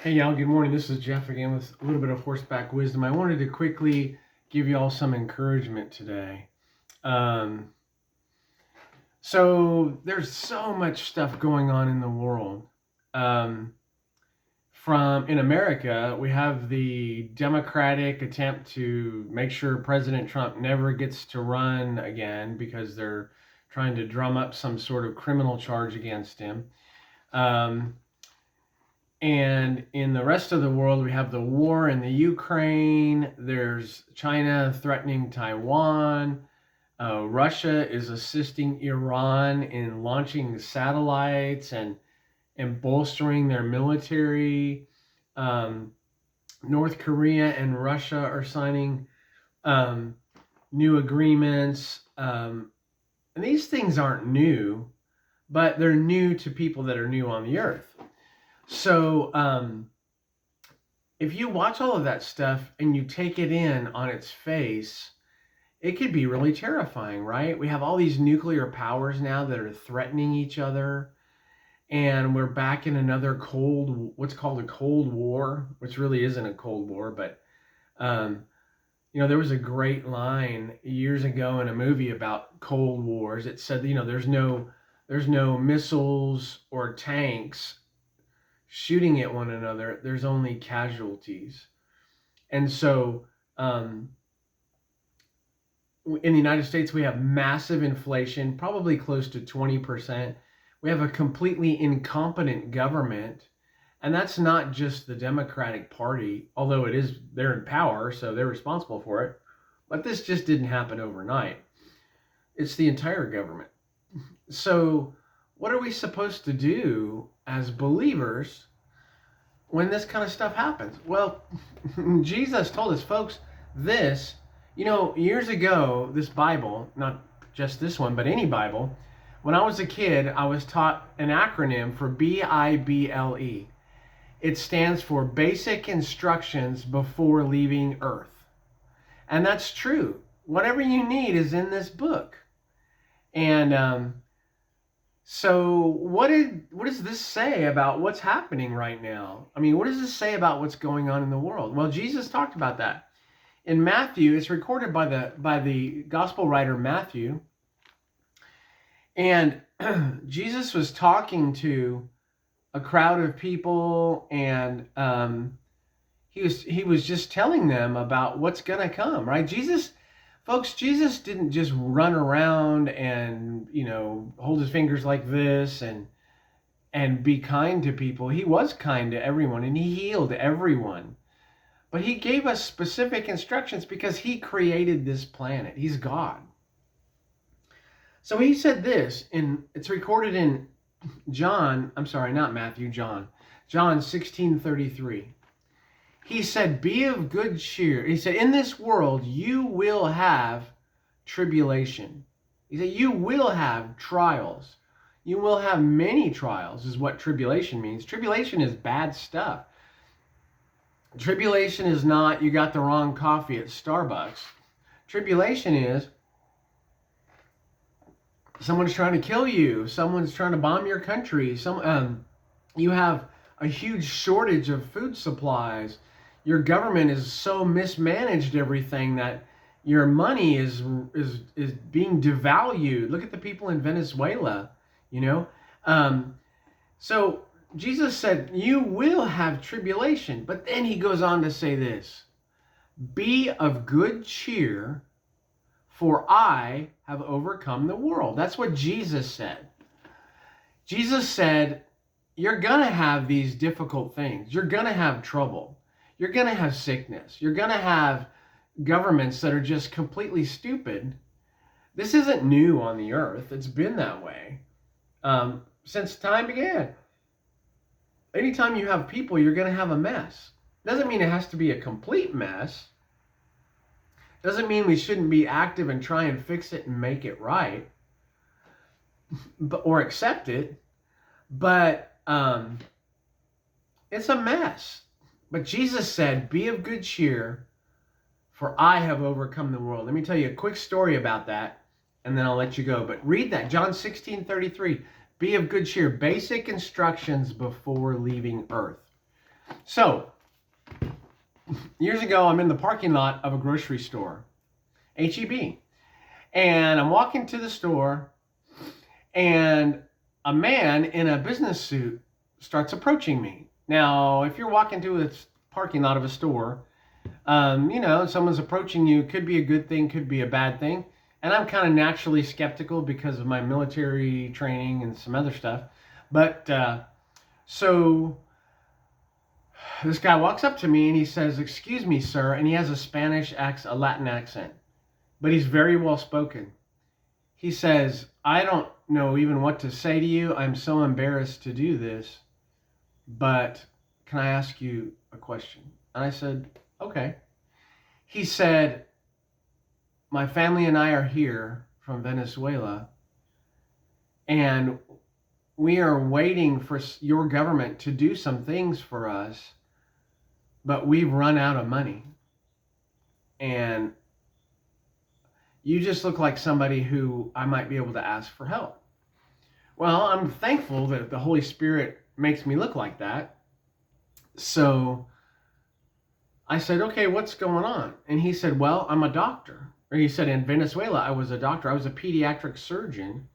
Hey y'all, good morning. This is Jeff again with a little bit of horseback wisdom. I wanted to quickly give you all some encouragement today. Um, so there's so much stuff going on in the world. Um, from in America, we have the Democratic attempt to make sure President Trump never gets to run again because they're trying to drum up some sort of criminal charge against him. Um, And in the rest of the world, we have the war in the Ukraine. There's China threatening Taiwan. Russia is assisting Iran in launching satellites and bolstering their military. Um, North Korea and Russia are signing um, new agreements. And these things aren't new, but they're new to people that are new on the earth. So, if you watch all of that stuff and you take it in on its face, it could be really terrifying, right? We have all these nuclear powers now that are threatening each other, and we're back in another what's called a Cold War, which really isn't a Cold War, but um, there was a great line years ago in a movie about Cold Wars. It said, there's no missiles or tanks shooting at one another. There's only casualties. And so, in the United States, we have massive inflation, probably close to 20%. We have a completely incompetent government. And that's not just the Democratic Party, although they're in power, so they're responsible for it. But this just didn't happen overnight. It's the entire government. So, what are we supposed to do as believers when this kind of stuff happens? Well, Jesus told us, folks, years ago, this Bible, not just this one, but any Bible, when I was a kid, I was taught an acronym for BIBLE. It stands for Basic Instructions Before Leaving Earth. And that's true. Whatever you need is in this book. And so what does this say about what's happening right now? I mean, what does this say about what's going on in the world? Well, Jesus talked about that. In Matthew, it's recorded by the gospel writer Matthew. And Jesus was talking to a crowd of people, and he was just telling them about what's going to come, right? Jesus didn't just run around and, hold his fingers like this and be kind to people. He was kind to everyone and he healed everyone. But he gave us specific instructions because he created this planet. He's God. So he said this, it's recorded in John 16:33. He said, "Be of good cheer." He said, "In this world you will have tribulation." He said, "You will have trials. You will have many trials," is what tribulation means. Tribulation is bad stuff. Tribulation is not you got the wrong coffee at Starbucks. Tribulation is someone's trying to kill you. Someone's trying to bomb your country. You have a huge shortage of food supplies. Your government is so mismanaged everything that your money is being devalued. Look at the people in Venezuela, you know. So Jesus said, "You will have tribulation," but then he goes on to say this: "Be of good cheer, for I have overcome the world." That's what Jesus said. Jesus said, you're going to have these difficult things. You're going to have trouble. You're going to have sickness. You're going to have governments that are just completely stupid. This isn't new on the earth. It's been that way since time began. Anytime you have people, you're going to have a mess. Doesn't mean it has to be a complete mess. Doesn't mean we shouldn't be active and try and fix it and make it right, or accept it. But it's a mess. But Jesus said, "Be of good cheer, for I have overcome the world." Let me tell you a quick story about that, and then I'll let you go. But read that, John 16:33. Be of good cheer. Basic instructions before leaving earth. So, years ago, I'm in the parking lot of a grocery store, H-E-B. And I'm walking to the store, and a man in a business suit starts approaching me. Now, if you're walking to a parking lot of a store, someone's approaching you, could be a good thing, could be a bad thing. And I'm kind of naturally skeptical because of my military training and some other stuff. But so this guy walks up to me and he says, "Excuse me, sir," and he has a Spanish accent, a Latin accent, but he's very well spoken. He says, "I don't know even what to say to you. I'm so embarrassed to do this, but can I ask you a question?" And I said, "Okay." He said, "My family and I are here from Venezuela, and we are waiting for your government to do some things for us, but we've run out of money. And you just look like somebody who I might be able to ask for help." Well, I'm thankful that the Holy Spirit makes me look like that. So I said, "Okay, what's going on?" And he said, "Well, I'm a doctor." Or he said, "In Venezuela, I was a doctor. I was a pediatric surgeon.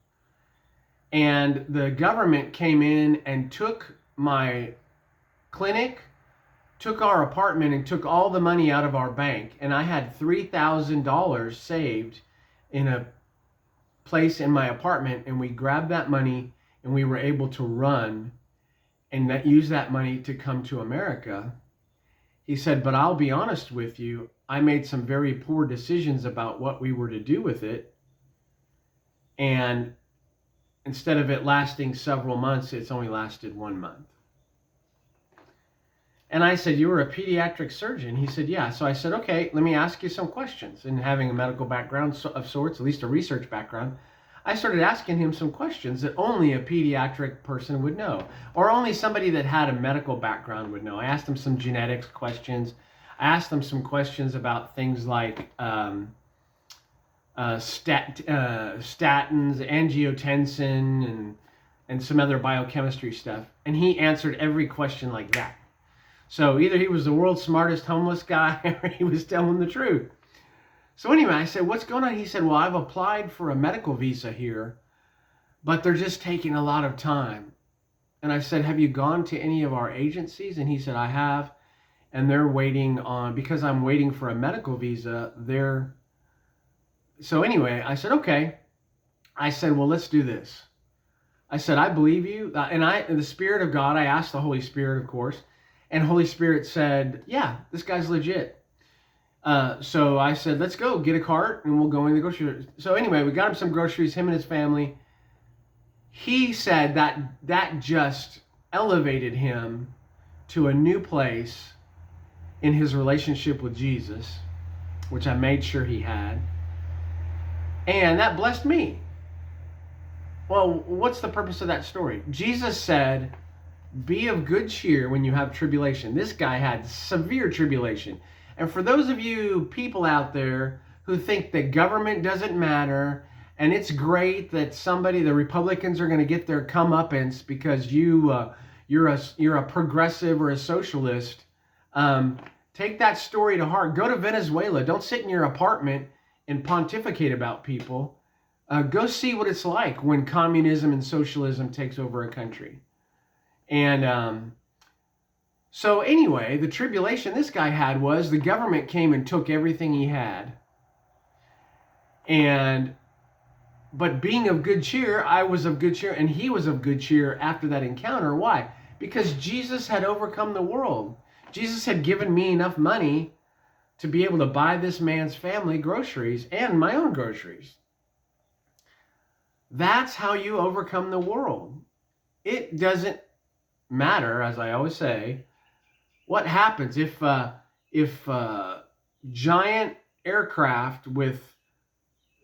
And the government came in and took my clinic, took our apartment, and took all the money out of our bank. And I had $3,000 saved in a place in my apartment. And we grabbed that money and we were able to run and use that money to come to America." He said, "But I'll be honest with you, I made some very poor decisions about what we were to do with it. And instead of it lasting several months, it's only lasted 1 month." And I said, "You were a pediatric surgeon?" He said, "Yeah." So I said, "Okay, let me ask you some questions." And having a medical background of sorts, at least a research background, I started asking him some questions that only a pediatric person would know, or only somebody that had a medical background would know. I asked him some genetics questions. I asked him some questions about things like statins, angiotensin, and some other biochemistry stuff. And he answered every question like that. So either he was the world's smartest homeless guy or he was telling the truth. So anyway, I said, "What's going on?" He said, "Well, I've applied for a medical visa here, but they're just taking a lot of time." And I said, "Have you gone to any of our agencies?" And he said, "I have. And they're waiting on, because I'm waiting for a medical visa, So anyway, I said, "Okay." I said, "Well, let's do this." I said, "I believe you." In the Spirit of God, I asked the Holy Spirit, of course, and Holy Spirit said, "Yeah, this guy's legit." So I said, "Let's go get a cart and we'll go in the grocery." So anyway, we got him some groceries, him and his family. He said that just elevated him to a new place in his relationship with Jesus, which I made sure he had. And that blessed me. Well, what's the purpose of that story? Jesus said, "Be of good cheer when you have tribulation." This guy had severe tribulation. And for those of you people out there who think that government doesn't matter, and it's great that the Republicans are going to get their comeuppance because you're a progressive or a socialist, take that story to heart. Go to Venezuela. Don't sit in your apartment and pontificate about people. Go see what it's like when communism and socialism takes over a country. And so anyway, the tribulation this guy had was the government came and took everything he had. But being of good cheer, I was of good cheer, and he was of good cheer after that encounter. Why? Because Jesus had overcome the world. Jesus had given me enough money to be able to buy this man's family groceries and my own groceries. That's how you overcome the world. It doesn't matter, as I always say, what happens if giant aircraft with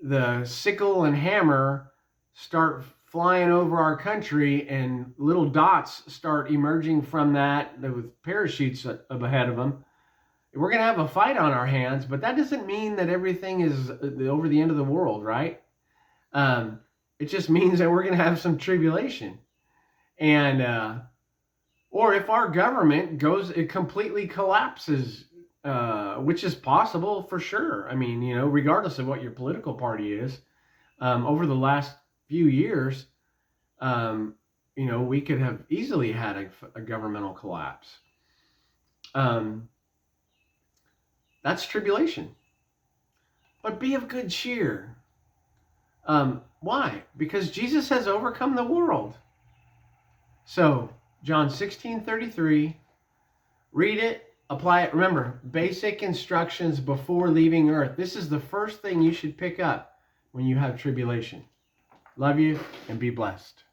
the sickle and hammer start flying over our country and little dots start emerging from that with parachutes up ahead of them. We're going to have a fight on our hands, but that doesn't mean that everything is over the end of the world, right? It just means that we're going to have some tribulation. And Or if our government it completely collapses, which is possible for sure. I mean, regardless of what your political party is, over the last few years, we could have easily had a governmental collapse. That's tribulation. But be of good cheer. Why? Because Jesus has overcome the world. So, John 16:33, read it, apply it. Remember, basic instructions before leaving earth. This is the first thing you should pick up when you have tribulation. Love you and be blessed.